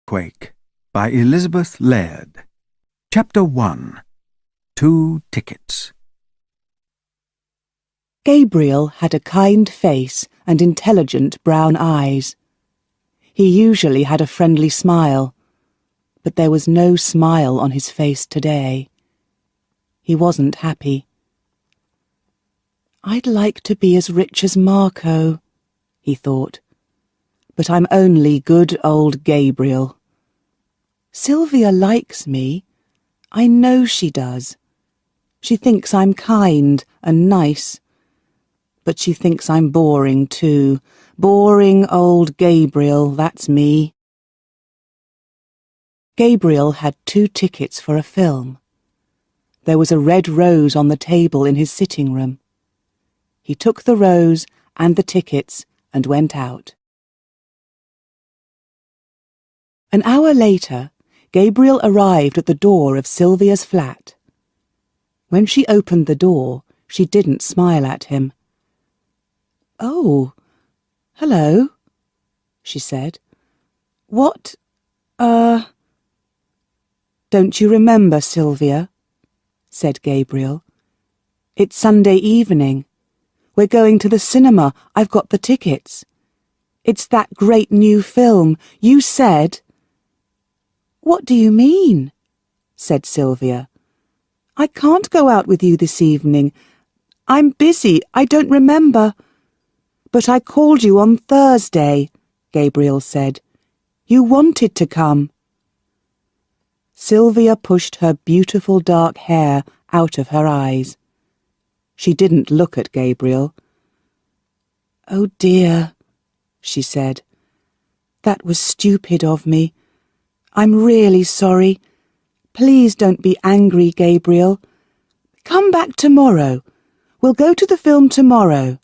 Earthquake by Elizabeth Laird. Chapter 1. 2 Tickets. Gabriel had a kind face and intelligent brown eyes. He usually had a friendly smile, but there was no smile on his face today. He wasn't happy. "I'd like to be as rich as Marco," he thought, "but I'm only good old Gabriel. Sylvia likes me. I know she does. She thinks I'm kind and nice. But she thinks I'm boring too. Boring old Gabriel, that's me." Gabriel had 2 tickets for a film. There was a red rose on the table in his sitting room. He took the rose and the tickets and went out. An hour later, Gabriel arrived at the door of Sylvia's flat. When she opened the door, she didn't smile at him. "Oh, hello," she said. "What, Don't you remember, Sylvia?" said Gabriel. "It's Sunday evening. We're going to the cinema. I've got the tickets. It's that great new film. You said—" "What do you mean?" said Sylvia. "I can't go out with you this evening. I'm busy. I don't remember." "But I called you on Thursday," Gabriel said. "You wanted to come." Sylvia pushed her beautiful dark hair out of her eyes. She didn't look at Gabriel. "Oh dear," she said. "That was stupid of me. I'm really sorry. Please don't be angry, Gabriel. Come back tomorrow. We'll go to the film tomorrow."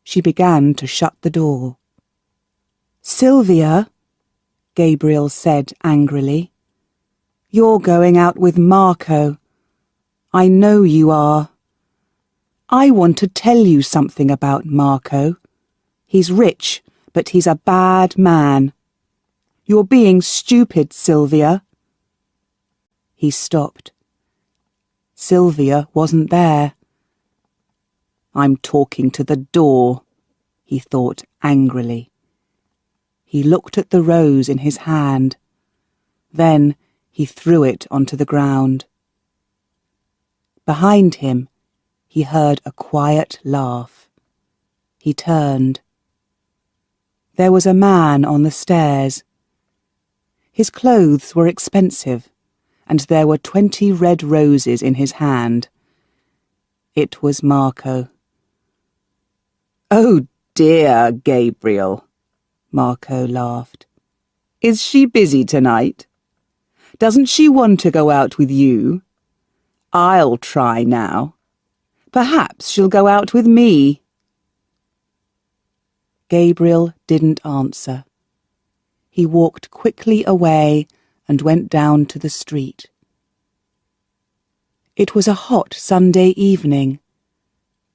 She began to shut the door. "Sylvia," Gabriel said angrily, "you're going out with Marco. I know you are. I want to tell you something about Marco. He's rich, but he's a bad man. You're being stupid, Sylvia." He stopped. Sylvia wasn't there. "I'm talking to the door," he thought angrily. He looked at the rose in his hand. Then he threw it onto the ground. Behind him, he heard a quiet laugh. He turned. There was a man on the stairs. His clothes were expensive, and there were 20 red roses in his hand. It was Marco. "Oh dear, Gabriel," Marco laughed. "Is she busy tonight? Doesn't she want to go out with you? I'll try now. Perhaps she'll go out with me." Gabriel didn't answer. He walked quickly away and went down to the street. It was a hot Sunday evening.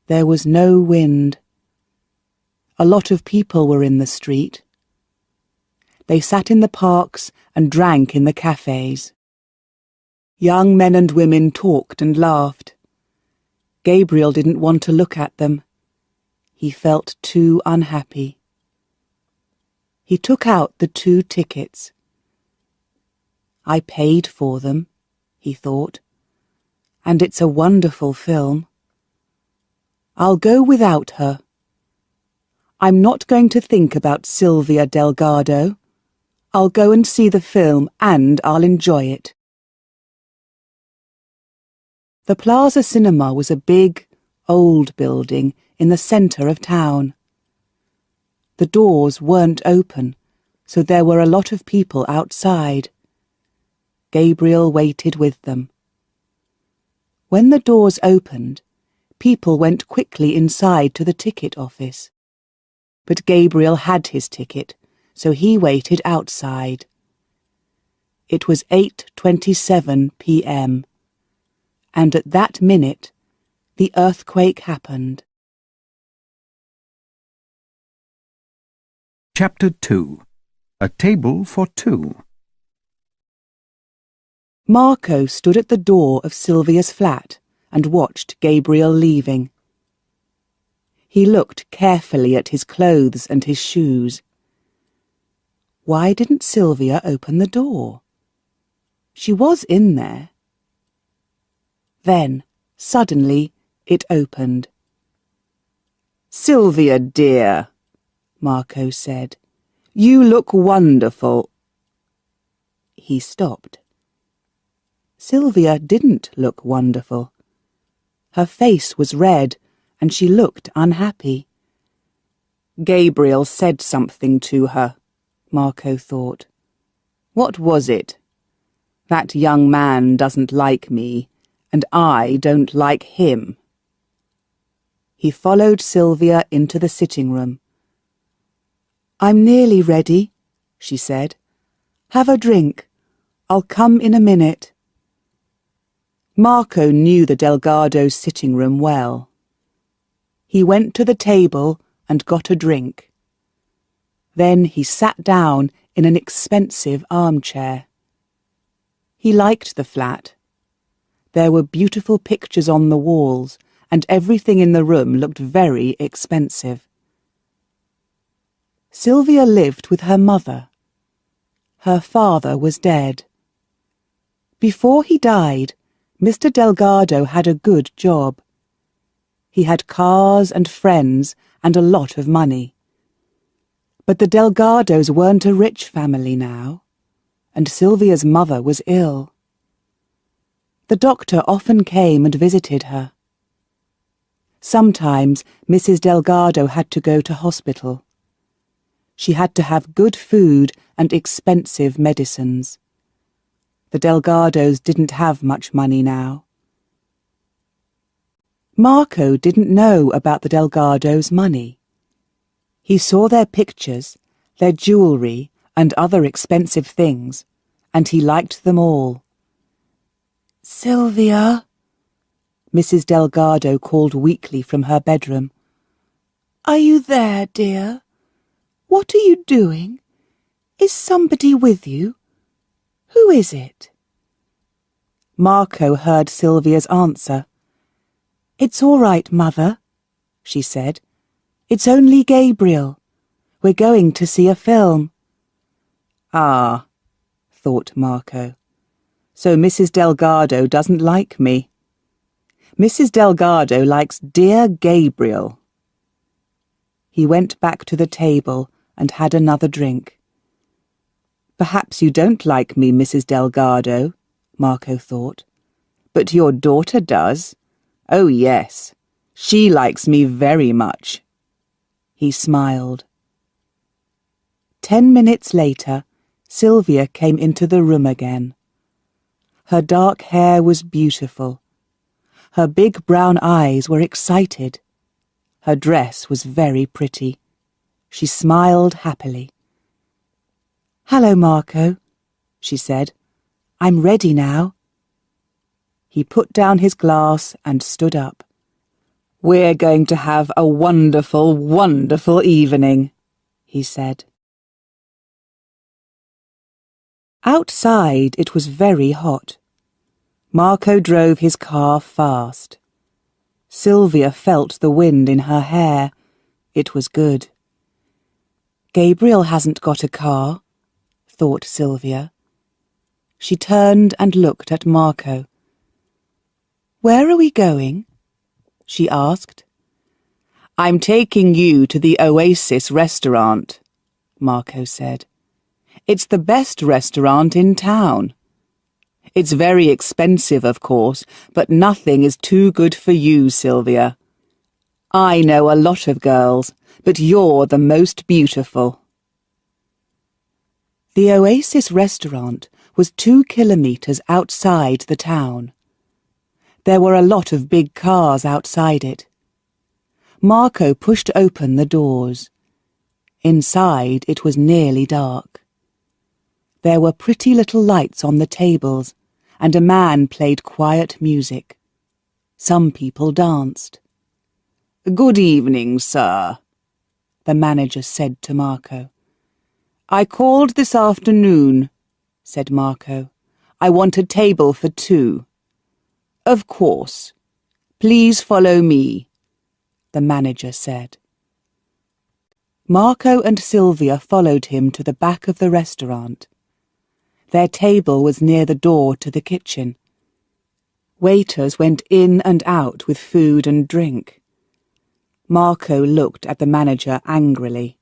There was no wind. A lot of people were in the street. They sat in the parks and drank in the cafes. Young men and women talked and laughed. Gabriel didn't want to look at them. He felt too unhappy. He took out the 2 tickets. "I paid for them," he thought, "and it's a wonderful film. I'll go without her. I'm not going to think about Sylvia Delgado. I'll go and see the film and I'll enjoy it." The Plaza Cinema was a big, old building in the centre of town. The doors weren't open, so there were a lot of people outside. Gabriel waited with them. When the doors opened, people went quickly inside to the ticket office. But Gabriel had his ticket, so he waited outside. It was 8:27 p.m. and at that minute, the earthquake happened. Chapter 2. A table for two. Marco stood at the door of Sylvia's flat and watched Gabriel leaving. He looked carefully at his clothes and his shoes. Why didn't Sylvia open the door? She was in there. Then, suddenly, it opened. "Sylvia, dear," Marco said, "you look wonderful." He stopped. Sylvia didn't look wonderful. Her face was red, and she looked unhappy. Gabriel said something to her, Marco thought. What was it? That young man doesn't like me, and I don't like him. He followed Sylvia into the sitting room. "I'm nearly ready," she said. "Have a drink. I'll come in a minute." Marco knew the Delgados' sitting room well. He went to the table and got a drink. Then he sat down in an expensive armchair. He liked the flat. There were beautiful pictures on the walls, and everything in the room looked very expensive. Sylvia lived with her mother. Her father was dead. Before he died, Mr. Delgado had a good job. He had cars and friends and a lot of money. But the Delgados weren't a rich family now, and Sylvia's mother was ill. The doctor often came and visited her. Sometimes Mrs. Delgado had to go to hospital. She had to have good food and expensive medicines. The Delgados didn't have much money now. Marco didn't know about the Delgados' money. He saw their pictures, their jewellery, and other expensive things, and he liked them all. "Sylvia," Mrs. Delgado called weakly from her bedroom. "Are you there, dear? What are you doing? Is somebody with you? Who is it?" Marco heard Sylvia's answer. "It's all right, Mother," she said. "It's only Gabriel. We're going to see a film." "Ah," thought Marco. "So Mrs. Delgado doesn't like me. Mrs. Delgado likes dear Gabriel." He went back to the table and had another drink. "Perhaps you don't like me, Mrs. Delgado," Marco thought. "But your daughter does. Oh, yes. She likes me very much." He smiled. 10 minutes later, Sylvia came into the room again. Her dark hair was beautiful. Her big brown eyes were excited. Her dress was very pretty. She smiled happily. "Hello, Marco," she said. "I'm ready now." He put down his glass and stood up. "We're going to have a wonderful, wonderful evening," he said. Outside it was very hot. Marco drove his car fast. Sylvia felt the wind in her hair. It was good. "Gabriel hasn't got a car," thought Sylvia. She turned and looked at Marco. "Where are we going?" she asked. "I'm taking you to the Oasis restaurant," Marco said. "It's the best restaurant in town. It's very expensive, of course, but nothing is too good for you, Sylvia. I know a lot of girls, but you're the most beautiful." The Oasis restaurant was 2 kilometres outside the town. There were a lot of big cars outside it. Marco pushed open the doors. Inside it was nearly dark. There were pretty little lights on the tables, and a man played quiet music. Some people danced. "Good evening, sir," the manager said to Marco. "I called this afternoon," said Marco. "I want a table for 2. "Of course. Please follow me," the manager said. Marco and Sylvia followed him to the back of the restaurant. Their table was near the door to the kitchen. Waiters went in and out with food and drink. Marco looked at the manager angrily.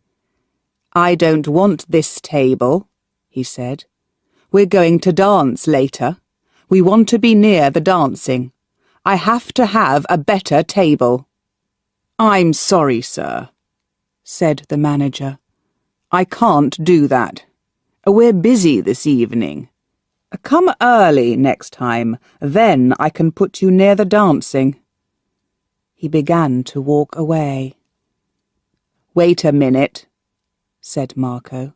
"I don't want this table," he said. "We're going to dance later. We want to be near the dancing. I have to have a better table." "I'm sorry, sir," said the manager. "I can't do that. We're busy this evening. Come early next time, then I can put you near the dancing." He began to walk away. "Wait a minute," said Marco.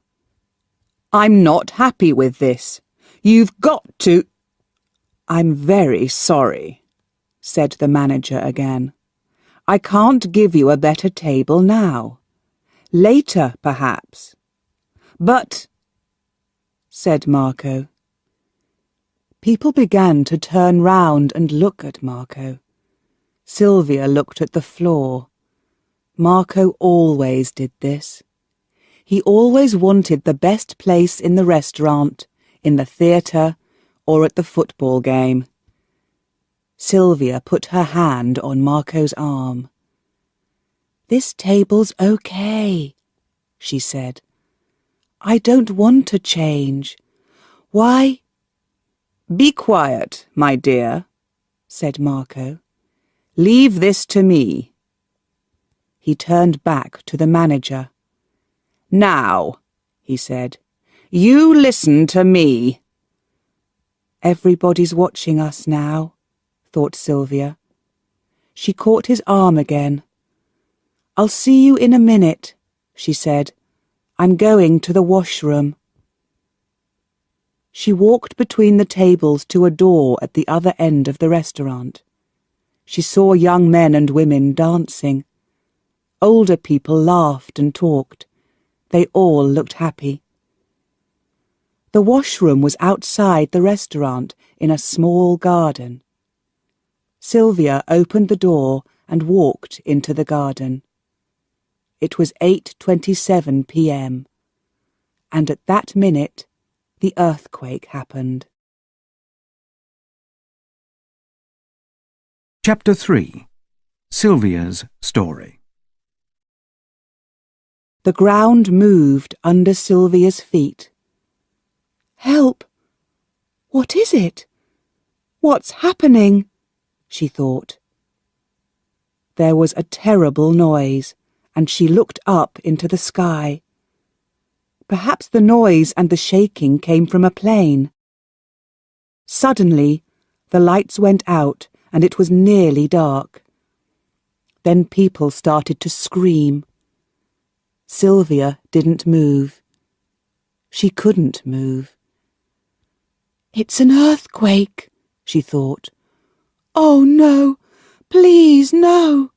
"I'm not happy with this. You've got to—" "I'm very sorry," said the manager again. "I can't give you a better table now. Later, perhaps." "But—" said Marco. People began to turn round and look at Marco. Sylvia looked at the floor. Marco always did this. He always wanted the best place in the restaurant, in the theatre, or at the football game. Sylvia put her hand on Marco's arm. "This table's okay," she said. "I don't want to change. Why—" "Be quiet, my dear," said Marco. "Leave this to me." He turned back to the manager. "Now," he said, "you listen to me." "Everybody's watching us now," thought Sylvia. She caught his arm again. "I'll see you in a minute," she said. "I'm going to the washroom." She walked between the tables to a door at the other end of the restaurant. She saw young men and women dancing. Older people laughed and talked. They all looked happy. The washroom was outside the restaurant in a small garden. Sylvia opened the door and walked into the garden. It was 8:27 p.m. and at that minute the earthquake happened. Chapter 3. Sylvia's Story. The ground moved under Sylvia's feet. "Help! What is it? What's happening?" she thought. There was a terrible noise, and she looked up into the sky. Perhaps the noise and the shaking came from a plane. Suddenly, the lights went out and it was nearly dark. Then people started to scream. Sylvia didn't move. She couldn't move. "It's an earthquake," she thought. "Oh, no, please, no."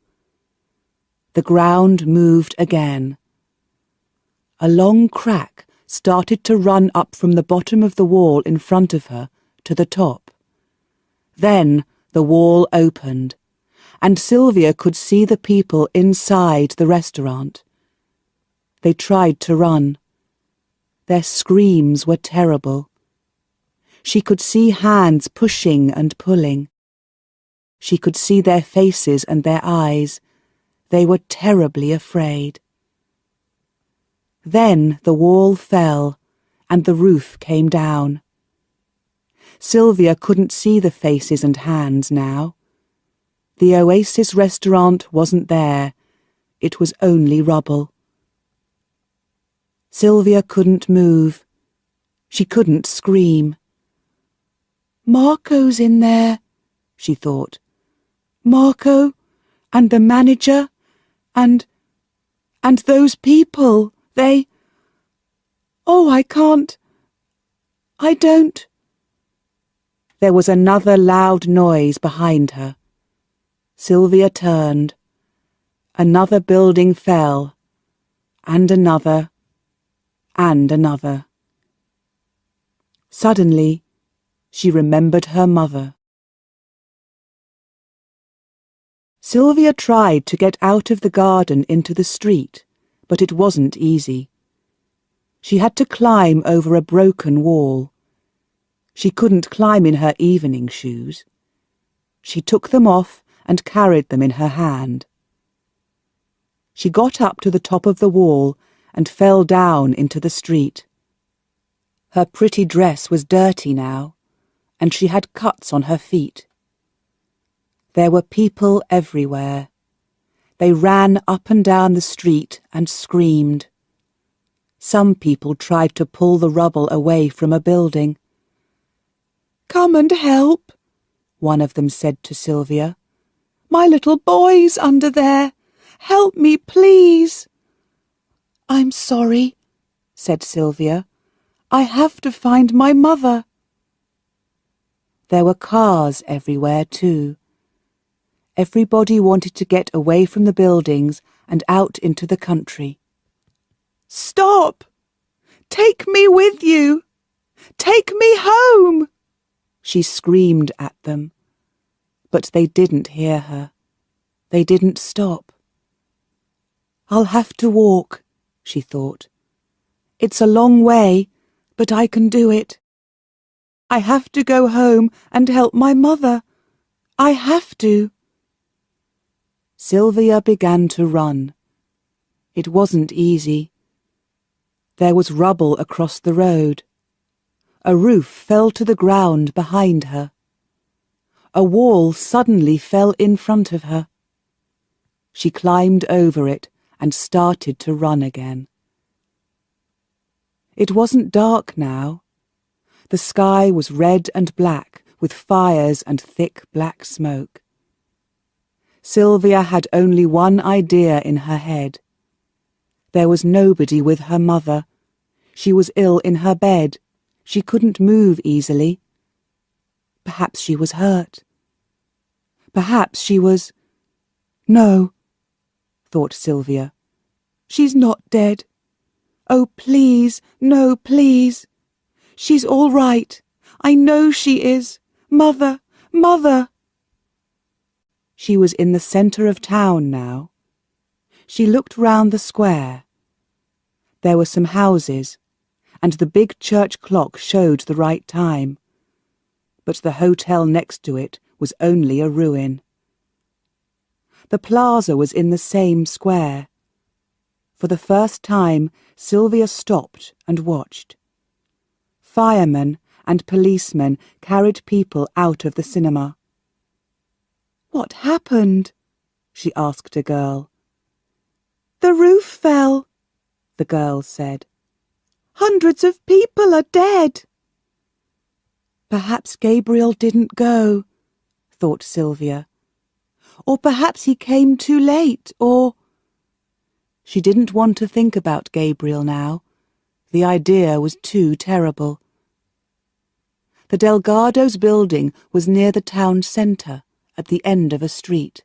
The ground moved again. A long crack started to run up from the bottom of the wall in front of her to the top. Then the wall opened, and Sylvia could see the people inside the restaurant. They tried to run. Their screams were terrible. She could see hands pushing and pulling. She could see their faces and their eyes. They were terribly afraid. Then the wall fell, and the roof came down. Sylvia couldn't see the faces and hands now. The Oasis restaurant wasn't there. It was only rubble. Sylvia couldn't move. She couldn't scream. "Marco's in there," she thought. "Marco, and the manager, and those people, they... Oh, I can't... I don't..." There was another loud noise behind her. Sylvia turned. Another building fell, and another, and another. Suddenly, she remembered her mother. Sylvia tried to get out of the garden into the street, but it wasn't easy. She had to climb over a broken wall. She couldn't climb in her evening shoes. She took them off and carried them in her hand. She got up to the top of the wall and fell down into the street. Her pretty dress was dirty now, and she had cuts on her feet. There were people everywhere. They ran up and down the street and screamed. Some people tried to pull the rubble away from a building. "Come and help," one of them said to Sylvia. "My little boy's under there. Help me, please." "I'm sorry," said Sylvia. "I have to find my mother." There were cars everywhere too. Everybody wanted to get away from the buildings and out into the country. "Stop! Take me with you! Take me home!" she screamed at them. But they didn't hear her. They didn't stop. "I'll have to walk," she thought. "It's a long way, but I can do it. I have to go home and help my mother. I have to." Sylvia began to run. It wasn't easy. There was rubble across the road. A roof fell to the ground behind her. A wall suddenly fell in front of her. She climbed over it and started to run again. It wasn't dark now. The sky was red and black with fires and thick black smoke. Sylvia had only one idea in her head. There was nobody with her mother. She was ill in her bed. She couldn't move easily. Perhaps she was hurt. Perhaps she was... "No," thought Sylvia. "She's not dead. Oh, please, no, please. She's all right. I know she is. Mother, Mother." She was in the centre of town now. She looked round the square. There were some houses, and the big church clock showed the right time. But the hotel next to it was only a ruin. The plaza was in the same square. For the first time, Sylvia stopped and watched. Firemen and policemen carried people out of the cinema. "What happened?" she asked a girl. "The roof fell," the girl said. "Hundreds of people are dead." Perhaps Gabriel didn't go, thought Sylvia. Or perhaps he came too late, or... She didn't want to think about Gabriel now. The idea was too terrible. The Delgados' building was near the town centre, at the end of a street.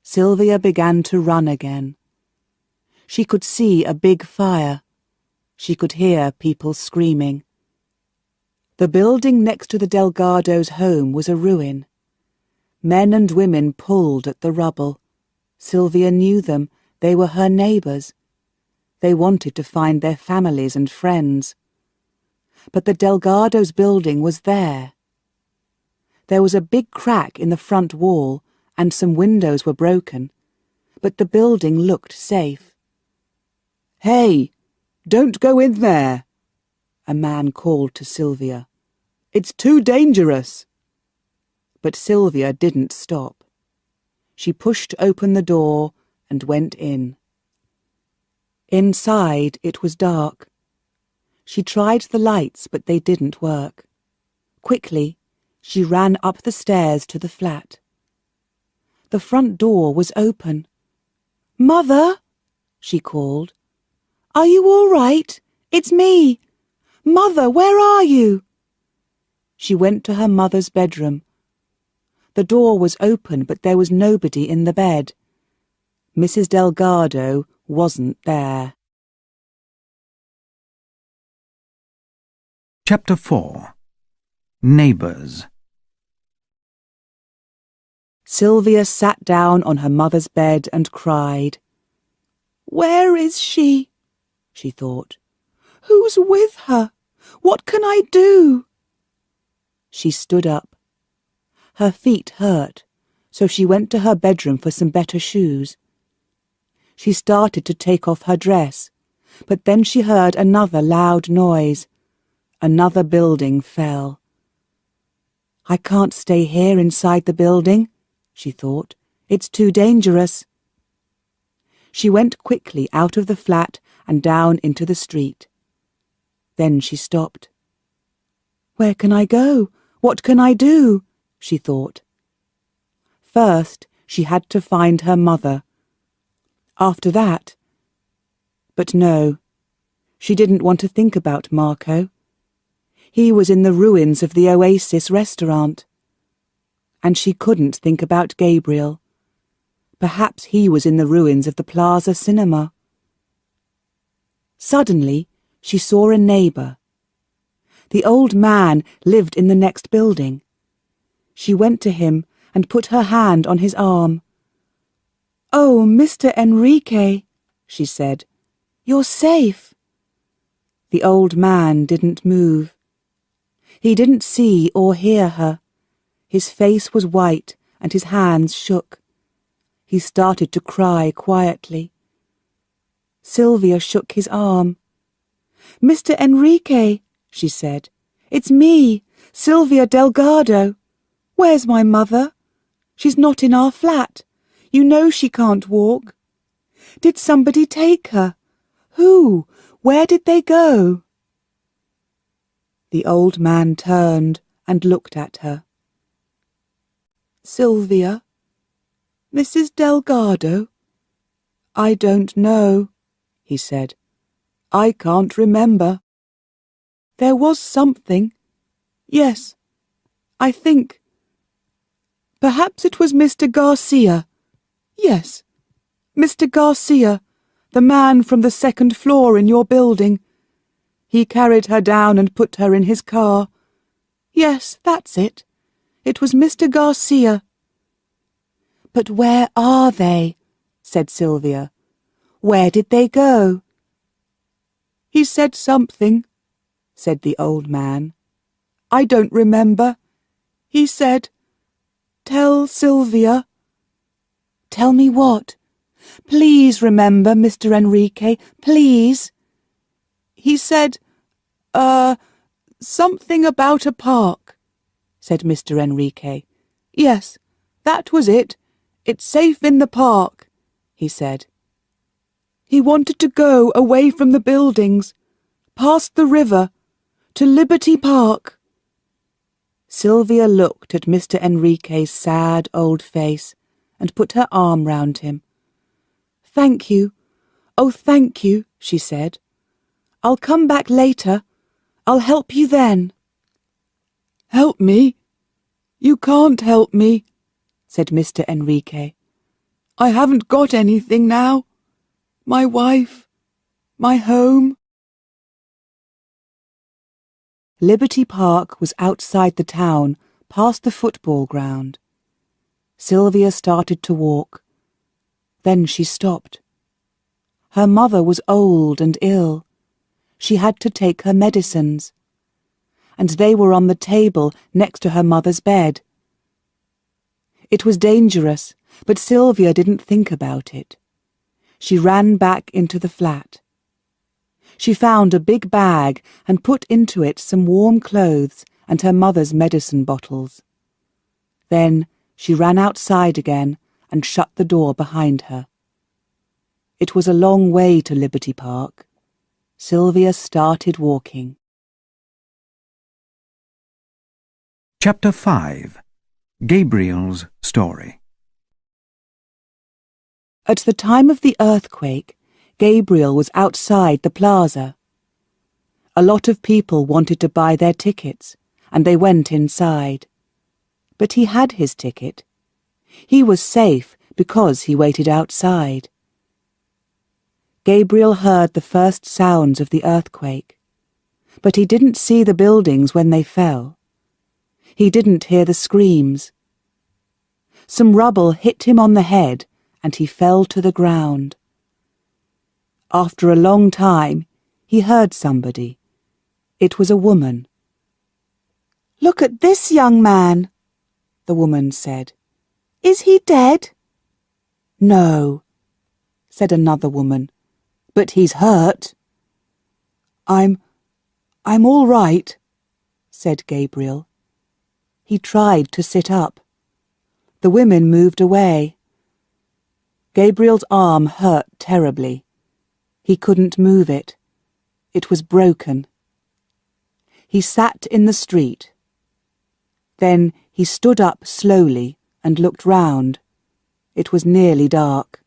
Sylvia began to run again. She could see a big fire. She could hear people screaming. The building next to the Delgados' home was a ruin. Men and women pulled at the rubble. Sylvia knew them. They were her neighbours. They wanted to find their families and friends. But the Delgados' building was there. There was a big crack in the front wall, and some windows were broken, but the building looked safe. "Hey, don't go in there," a man called to Sylvia. "It's too dangerous." But Sylvia didn't stop. She pushed open the door and went in. Inside it was dark. She tried the lights, but they didn't work. Quickly, she ran up the stairs to the flat. The front door was open. "Mother," she called. "Are you all right? It's me. Mother, where are you?" She went to her mother's bedroom. The door was open, but there was nobody in the bed. Mrs. Delgado wasn't there. Chapter 4. Neighbours. Sylvia sat down on her mother's bed and cried. "Where is she?" she thought. "Who's with her? What can I do?" She stood up. Her feet hurt, so she went to her bedroom for some better shoes. She started to take off her dress, but then she heard another loud noise. Another building fell. "I can't stay here inside the building," she thought. "It's too dangerous." She went quickly out of the flat and down into the street. Then she stopped. "Where can I go? What can I do?" she thought. First, she had to find her mother. After that... But no, she didn't want to think about Marco. He was in the ruins of the Oasis restaurant. And she couldn't think about Gabriel. Perhaps he was in the ruins of the Plaza Cinema. Suddenly, she saw a neighbour. The old man lived in the next building. She went to him and put her hand on his arm. "Oh, Mr. Enrique," she said, "you're safe." The old man didn't move. He didn't see or hear her. His face was white and his hands shook. He started to cry quietly. Sylvia shook his arm. "Mr. Enrique," she said, "it's me, Sylvia Delgado. Where's my mother? She's not in our flat. You know she can't walk. Did somebody take her? Who? Where did they go?" The old man turned and looked at her. "Sylvia? Mrs. Delgado? I don't know," he said. "I can't remember. There was something. Yes, I think. Perhaps it was Mr. Garcia. Yes, Mr. Garcia, the man from the second floor in your building. He carried her down and put her in his car. Yes, that's it. It was Mr. Garcia." "But where are they?" said Sylvia. "Where did they go?" "He said something," said the old man. "I don't remember. He said, 'Tell Sylvia.'" "Tell me what? Please remember, Mr. Enrique, please." "He said, something about a park," said Mr. Enrique. "Yes, that was it. It's safe in the park," he said. "He wanted to go away from the buildings, past the river, to Liberty Park." Sylvia looked at Mr. Enrique's sad old face and put her arm round him. "Thank you. Oh, thank you," she said. "I'll come back later. I'll help you then." "Help me? You can't help me," said Mr. Enrique. "I haven't got anything now. My wife, my home." Liberty Park was outside the town, past the football ground. Sylvia started to walk. Then she stopped. Her mother was old and ill. She had to take her medicines. And they were on the table next to her mother's bed. It was dangerous, but Sylvia didn't think about it. She ran back into the flat. She found a big bag and put into it some warm clothes and her mother's medicine bottles. Then she ran outside again and shut the door behind her. It was a long way to Liberty Park. Sylvia started walking. Chapter 5. Gabriel's Story. At the time of the earthquake, Gabriel was outside the plaza. A lot of people wanted to buy their tickets, and they went inside. But he had his ticket. He was safe because he waited outside. Gabriel heard the first sounds of the earthquake. But he didn't see the buildings when they fell. He didn't hear the screams. Some rubble hit him on the head and he fell to the ground. After a long time, he heard somebody. It was a woman. "Look at this young man," the woman said. "Is he dead?" "No," said another woman, "but he's hurt." I'm all right," said Gabriel. He tried to sit up. The women moved away. Gabriel's arm hurt terribly. He couldn't move it. It was broken. He sat in the street. Then he stood up slowly and looked round. It was nearly dark.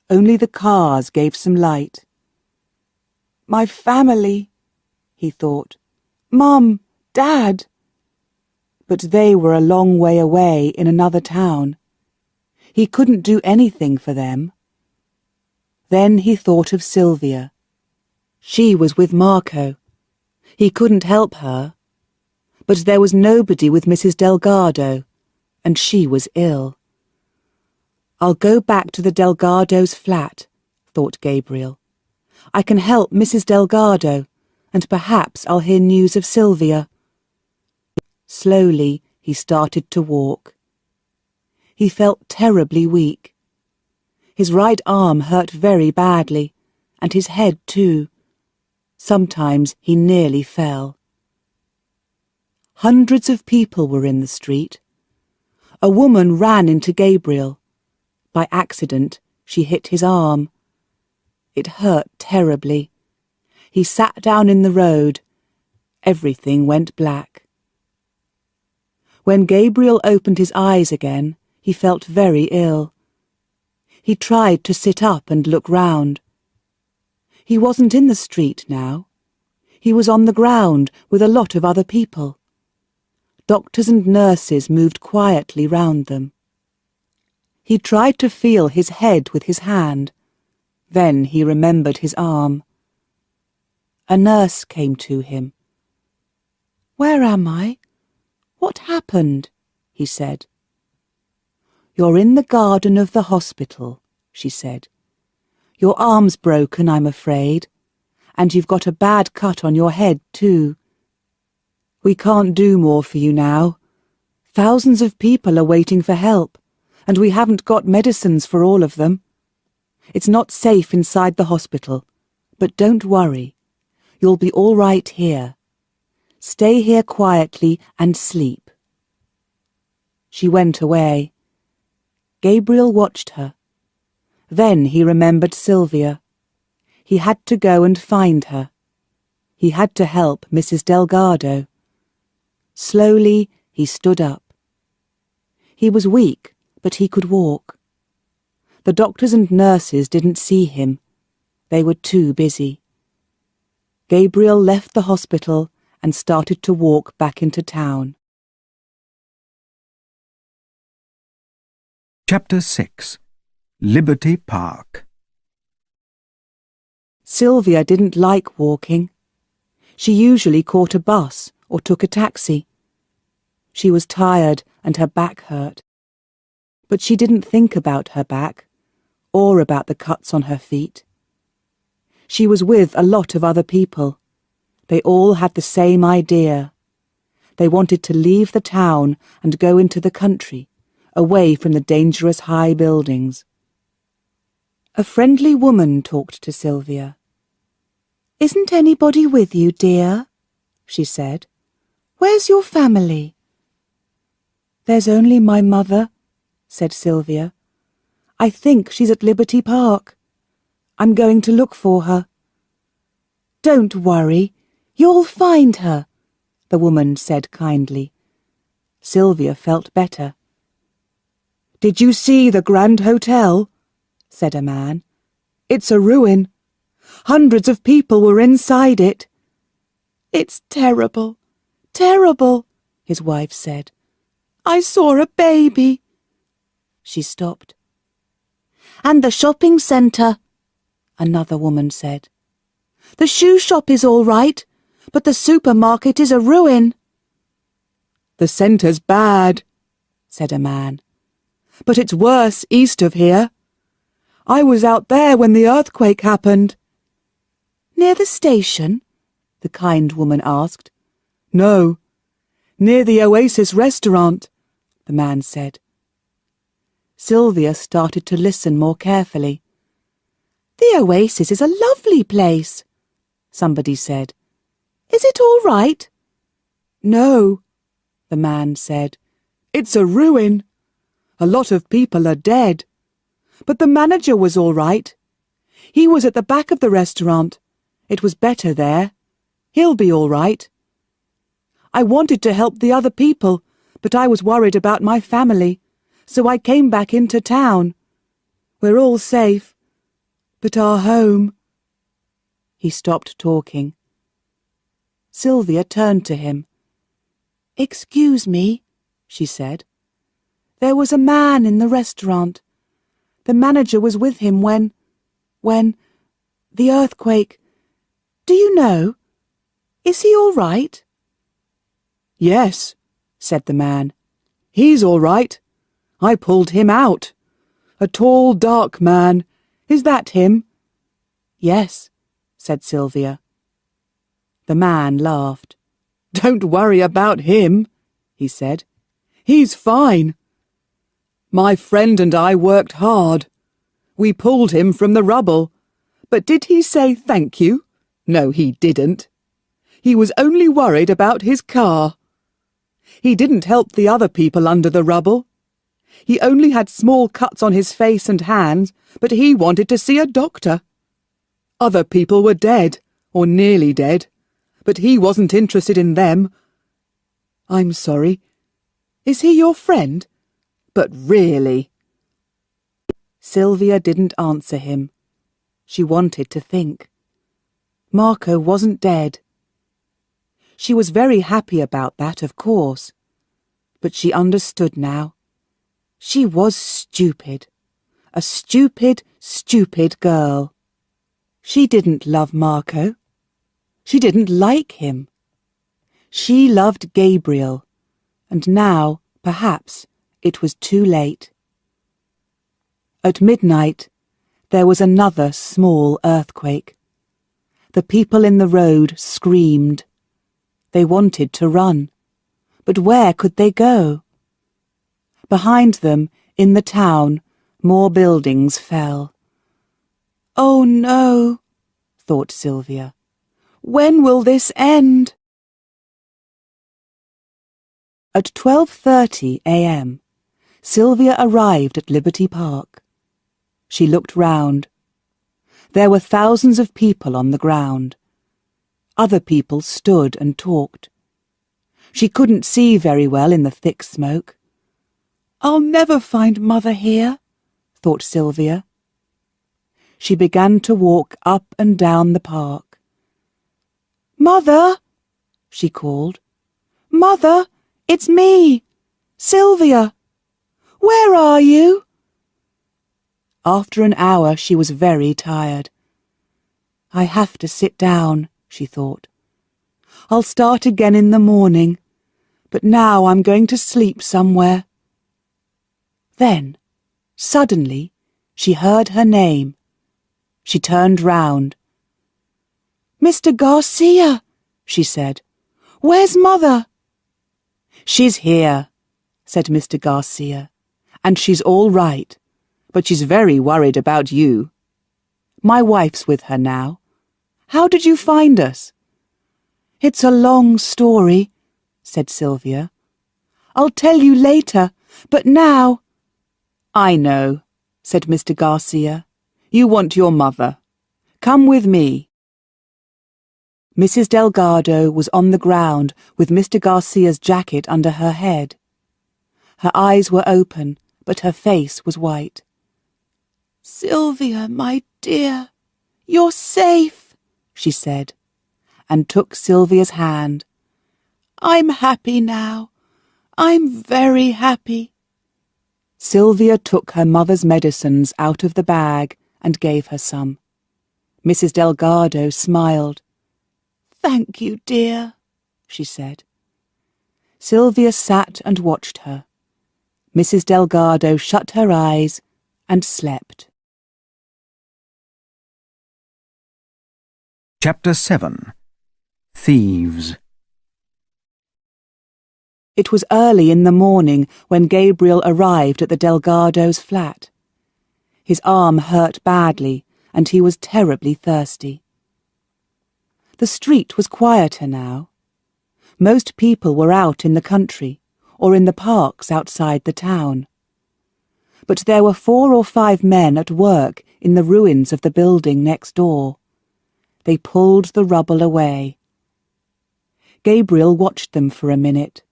Only the cars gave some light. "My family," he thought. "Mum, Dad." But they were a long way away in another town. He couldn't do anything for them. Then he thought of Sylvia. She was with Marco. He couldn't help her. But there was nobody with Mrs. Delgado, and she was ill. "I'll go back to the Delgado's flat," thought Gabriel. "I can help Mrs. Delgado, and perhaps I'll hear news of Sylvia." Slowly he started to walk. He felt terribly weak. His right arm hurt very badly, and his head too. Sometimes he nearly fell. Hundreds of people were in the street. A woman ran into Gabriel. By accident, she hit his arm. It hurt terribly. He sat down in the road. Everything went black. When Gabriel opened his eyes again, he felt very ill. He tried to sit up and look round. He wasn't in the street now. He was on the ground with a lot of other people. Doctors and nurses moved quietly round them. He tried to feel his head with his hand. Then he remembered his arm. A nurse came to him. "Where am I? What happened?" he said. "You're in the garden of the hospital," she said. "Your arm's broken, I'm afraid, and you've got a bad cut on your head too. We can't do more for you now. Thousands of people are waiting for help, and we haven't got medicines for all of them. It's not safe inside the hospital, but don't worry. You'll be all right here. Stay here quietly and sleep." She went away. Gabriel watched her. Then he remembered Sylvia. He had to go and find her. He had to help Mrs. Delgado. Slowly he stood up. He was weak, but he could walk. The doctors and nurses didn't see him. They were too busy. Gabriel left the hospital and started to walk back into town. Chapter 6. Liberty Park. Sylvia didn't like walking. She usually caught a bus or took a taxi. She was tired and her back hurt. But she didn't think about her back, or about the cuts on her feet. She was with a lot of other people. They all had the same idea. They wanted to leave the town and go into the country, away from the dangerous high buildings. A friendly woman talked to Sylvia. "Isn't anybody with you, dear?" she said. "Where's your family?" "There's only my mother," said Sylvia. "I think she's at Liberty Park. I'm going to look for her." "Don't worry. You'll find her," the woman said kindly. Sylvia felt better. "Did you see the Grand Hotel?" said a man. "It's a ruin. Hundreds of people were inside it." "It's terrible, terrible," his wife said. "I saw a baby." She stopped. "And the shopping centre," another woman said. "The shoe shop is all right, but the supermarket is a ruin." "The centre's bad," said a man, "but it's worse east of here. I was out there when the earthquake happened." "Near the station?" the kind woman asked. "No, near the Oasis restaurant," the man said. Sylvia started to listen more carefully. "The Oasis is a lovely place," somebody said. "Is it all right?" "No," the man said. "It's a ruin. A lot of people are dead. But the manager was all right. He was at the back of the restaurant. It was better there. He'll be all right. I wanted to help the other people, but I was worried about my family, so I came back into town. We're all safe, but our home—" He stopped talking. Sylvia turned to him. "Excuse me," she said. "There was a man in the restaurant. The manager was with him when the earthquake. Do you know? Is he all right?" "Yes," said the man. "He's all right. I pulled him out. A tall, dark man. Is that him?" "Yes," said Sylvia. The man laughed. "Don't worry about him," he said. "He's fine. My friend and I worked hard. We pulled him from the rubble. But did he say thank you? No, he didn't. He was only worried about his car. He didn't help the other people under the rubble. He only had small cuts on his face and hands, but he wanted to see a doctor. Other people were dead, or nearly dead, but he wasn't interested in them. I'm sorry. Is he your friend? But really—" Sylvia didn't answer him. She wanted to think. Marco wasn't dead. She was very happy about that, of course. But she understood now. She was stupid. A stupid, stupid girl. She didn't love Marco. She didn't like him. She loved Gabriel, and now, perhaps, it was too late. At midnight, there was another small earthquake. The people in the road screamed. They wanted to run, but where could they go? Behind them, in the town, more buildings fell. "Oh no," thought Sylvia. "When will this end?" At 12:30 a.m., Sylvia arrived at Liberty Park. She looked round. There were thousands of people on the ground. Other people stood and talked. She couldn't see very well in the thick smoke. "I'll never find Mother here," thought Sylvia. She began to walk up and down the park. "Mother," she called. "Mother, it's me, Sylvia. Where are you?" After an hour she was very tired. "I have to sit down," she thought. "I'll start again in the morning, but now I'm going to sleep somewhere." Then, suddenly, she heard her name. She turned round. "Mr. Garcia," she said. "Where's Mother?" "She's here," said Mr. Garcia, "and she's all right, but she's very worried about you. My wife's with her now. How did you find us?" "It's a long story," said Sylvia. "I'll tell you later, but now—" "I know," said Mr. Garcia. "You want your mother. Come with me." Mrs. Delgado was on the ground with Mr. Garcia's jacket under her head. Her eyes were open, but her face was white. "Sylvia, my dear, you're safe," she said, and took Sylvia's hand. "I'm happy now. I'm very happy." Sylvia took her mother's medicines out of the bag and gave her some. Mrs. Delgado smiled. "Thank you, dear," she said. Sylvia sat and watched her. Mrs. Delgado shut her eyes and slept. Chapter 7. Thieves. It was early in the morning when Gabriel arrived at the Delgados' flat. His arm hurt badly, and he was terribly thirsty. The street was quieter now. Most people were out in the country, or in the parks outside the town. But there were 4 or 5 men at work in the ruins of the building next door. They pulled the rubble away. Gabriel watched them for a minute.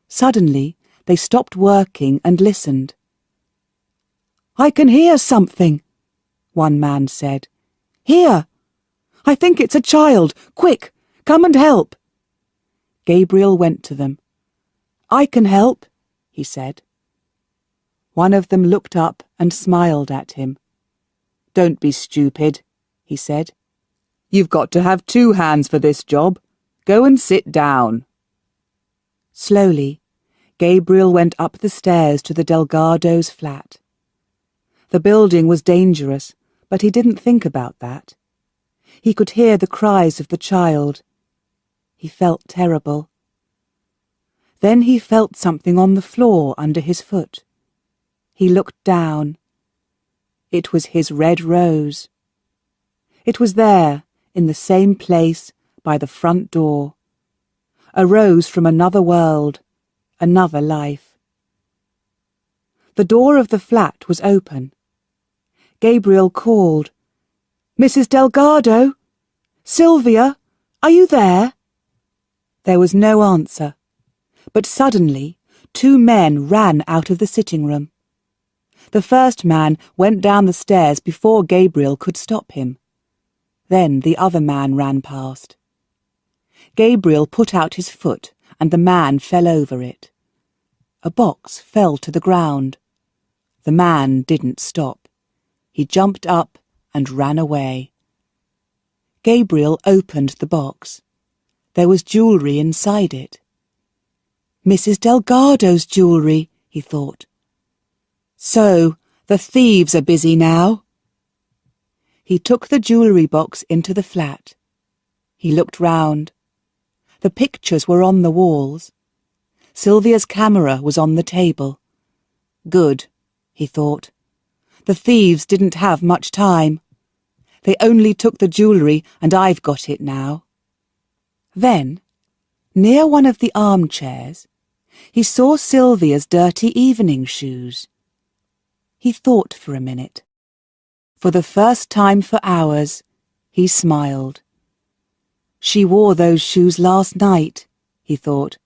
Suddenly, they stopped working and listened. "I can hear something," one man said. "Here! I think it's a child. Quick, come and help." Gabriel went to them. "I can help," he said. One of them looked up and smiled at him. "Don't be stupid," he said. "You've got to have 2 hands for this job. Go and sit down." Slowly, Gabriel went up the stairs to the Delgados' flat. The building was dangerous, but he didn't think about that. He could hear the cries of the child. He felt terrible. Then he felt something on the floor under his foot. He looked down. It was his red rose. It was there, in the same place, by the front door. A rose from another world, another life. The door of the flat was open. Gabriel called, "Mrs. Delgado? Sylvia, are you there?" There was no answer, but suddenly 2 men ran out of the sitting room. The first man went down the stairs before Gabriel could stop him. Then the other man ran past. Gabriel put out his foot and the man fell over it. A box fell to the ground. The man didn't stop. He jumped up and ran away. Gabriel opened the box. There was jewellery inside it. "Mrs. Delgado's jewellery," he thought. "So, the thieves are busy now." He took the jewellery box into the flat. He looked round. The pictures were on the walls. Sylvia's camera was on the table. Good, he thought. The thieves didn't have much time. They only took the jewellery and I've got it now. Then, near one of the armchairs, he saw Sylvia's dirty evening shoes. He thought for a minute. For the first time for hours, he smiled. She wore those shoes last night, he thought.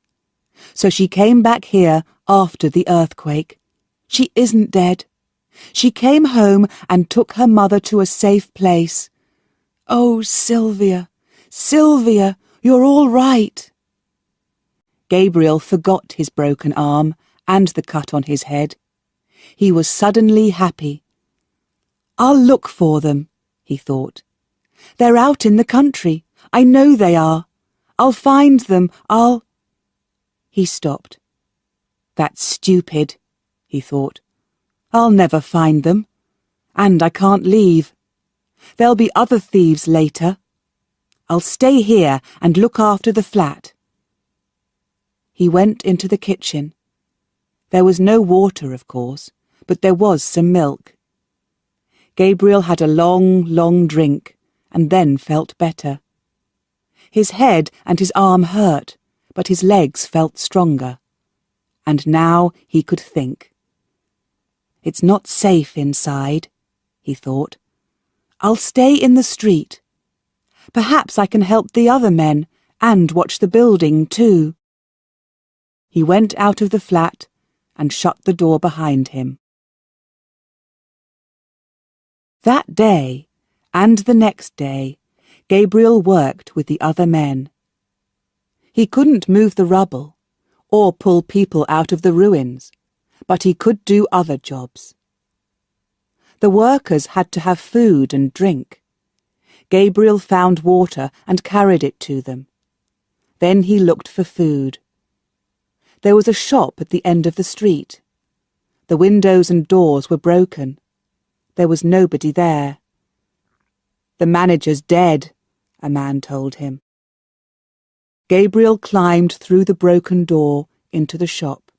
So she came back here after the earthquake. She isn't dead. She came home and took her mother to a safe place. Oh, Sylvia, Sylvia, you're all right. Gabriel forgot his broken arm and the cut on his head. He was suddenly happy. I'll look for them, he thought. They're out in the country. I know they are. I'll find them. He stopped. That's stupid, he thought. I'll never find them. And I can't leave. There'll be other thieves later. I'll stay here and look after the flat. He went into the kitchen. There was no water, of course, but there was some milk. Gabriel had a long, long drink, and then felt better. His head and his arm hurt, but his legs felt stronger. And now he could think. It's not safe inside, he thought. I'll stay in the street. Perhaps I can help the other men and watch the building too. He went out of the flat and shut the door behind him. That day, and the next day, Gabriel worked with the other men. He couldn't move the rubble, or pull people out of the ruins, but he could do other jobs. The workers had to have food and drink. Gabriel found water and carried it to them. Then he looked for food. There was a shop at the end of the street. The windows and doors were broken. There was nobody there. "The manager's dead," a man told him. Gabriel climbed through the broken door into the shop.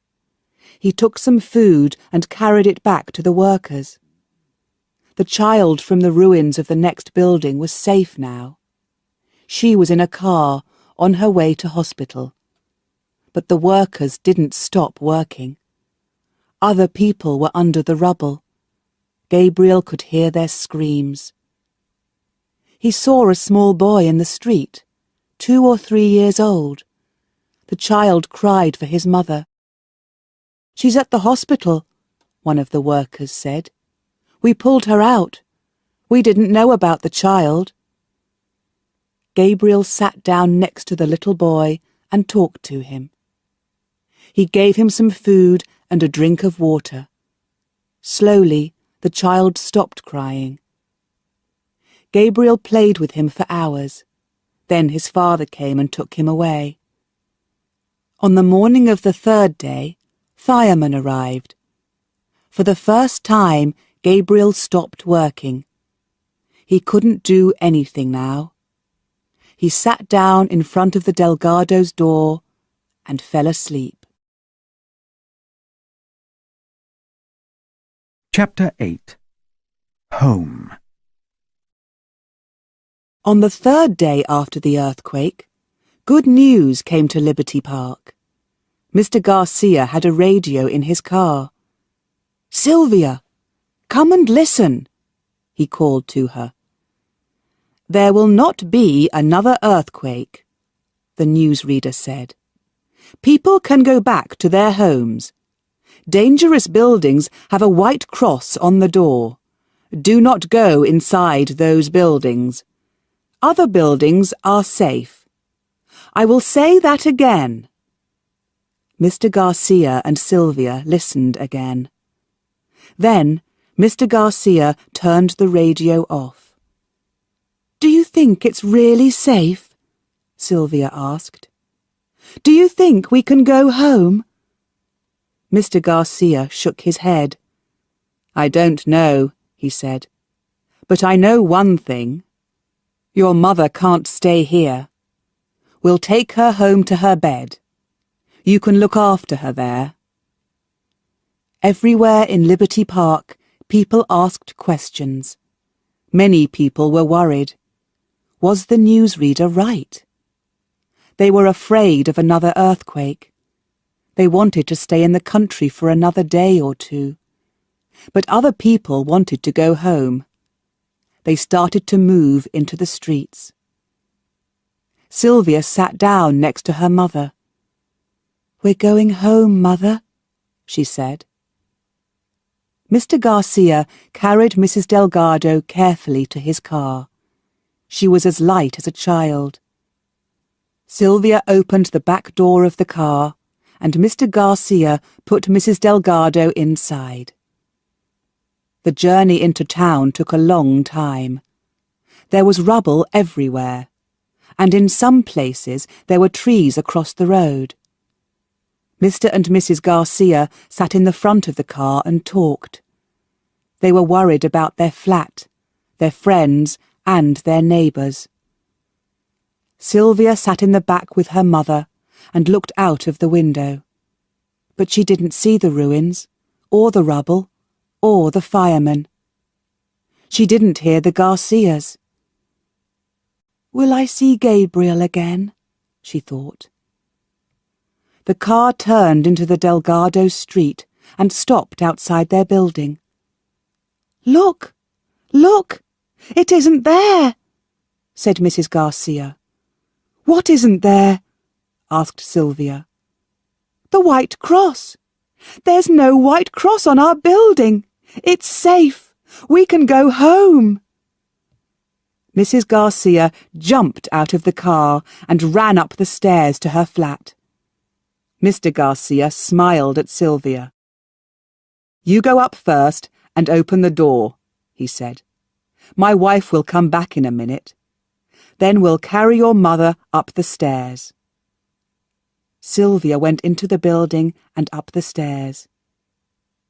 He took some food and carried it back to the workers. The child from the ruins of the next building was safe now. She was in a car on her way to hospital. But the workers didn't stop working. Other people were under the rubble. Gabriel could hear their screams. He saw a small boy in the street, 2 or 3 years old. The child cried for his mother. "She's at the hospital," one of the workers said. "We pulled her out. We didn't know about the child." Gabriel sat down next to the little boy and talked to him. He gave him some food and a drink of water. Slowly, the child stopped crying. Gabriel played with him for hours. Then his father came and took him away. On the morning of the 3rd day, firemen arrived. For the first time, Gabriel stopped working. He couldn't do anything now. He sat down in front of the Delgado's door and fell asleep. Chapter 8. Home. On the 3rd day after the earthquake, good news came to Liberty Park. Mr. Garcia had a radio in his car. "Sylvia, come and listen," he called to her. "There will not be another earthquake," the newsreader said. "People can go back to their homes. Dangerous buildings have a white cross on the door. Do not go inside those buildings. Other buildings are safe. I will say that again." Mr. Garcia and Sylvia listened again. Then Mr. Garcia turned the radio off. "Do you think it's really safe?" Sylvia asked. "Do you think we can go home?" Mr. Garcia shook his head. "I don't know," he said. "But I know one thing. Your mother can't stay here. We'll take her home to her bed. You can look after her there." Everywhere in Liberty Park, people asked questions. Many people were worried. Was the newsreader right? They were afraid of another earthquake. They wanted to stay in the country for another day or 2. But other people wanted to go home. They started to move into the streets. Sylvia sat down next to her mother. "We're going home, Mother," she said. Mr. Garcia carried Mrs. Delgado carefully to his car. She was as light as a child. Sylvia opened the back door of the car, and Mr. Garcia put Mrs. Delgado inside. The journey into town took a long time. There was rubble everywhere, and in some places there were trees across the road. Mr. and Mrs. Garcia sat in the front of the car and talked. They were worried about their flat, their friends, and their neighbours. Sylvia sat in the back with her mother and looked out of the window. But she didn't see the ruins, or the rubble, or the firemen. She didn't hear the Garcias. "Will I see Gabriel again?" she thought. The car turned into the Delgado street and stopped outside their building. "Look! Look! It isn't there!" said Mrs. Garcia. "What isn't there?" asked Sylvia. "The white cross. There's no white cross on our building. It's safe. We can go home." Mrs. Garcia jumped out of the car and ran up the stairs to her flat. Mr. Garcia smiled at Sylvia. "You go up first and open the door," he said. My wife will come back in a minute. Then we'll carry your mother up the stairs." Sylvia went into the building and up the stairs.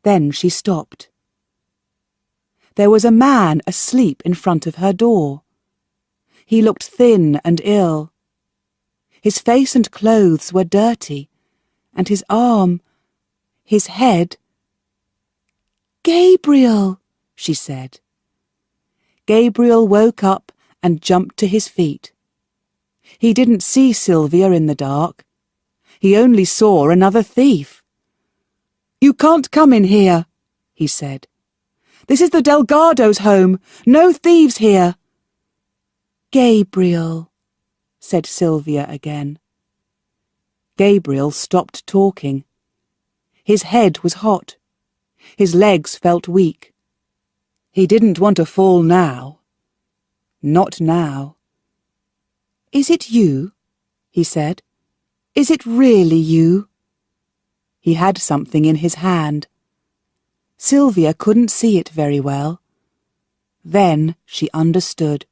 Then she stopped. There was a man asleep in front of her door. He looked thin and ill. His face and clothes were dirty, and his arm, his head— "Gabriel," she said. Gabriel woke up and jumped to his feet. He didn't see Sylvia in the dark. He only saw another thief. "You can't come in here," he said. "This is the Delgados' home. No thieves here." "Gabriel," said Sylvia again. Gabriel stopped talking. His head was hot. His legs felt weak. He didn't want to fall now. Not now. "Is it you?" he said. "Is it really you?" He had something in his hand. Sylvia couldn't see it very well. Then she understood.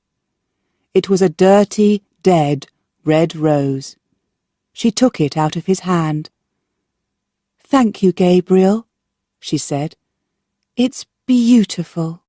It was a dirty, dead red rose. She took it out of his hand. "Thank you, Gabriel," she said. "It's beautiful."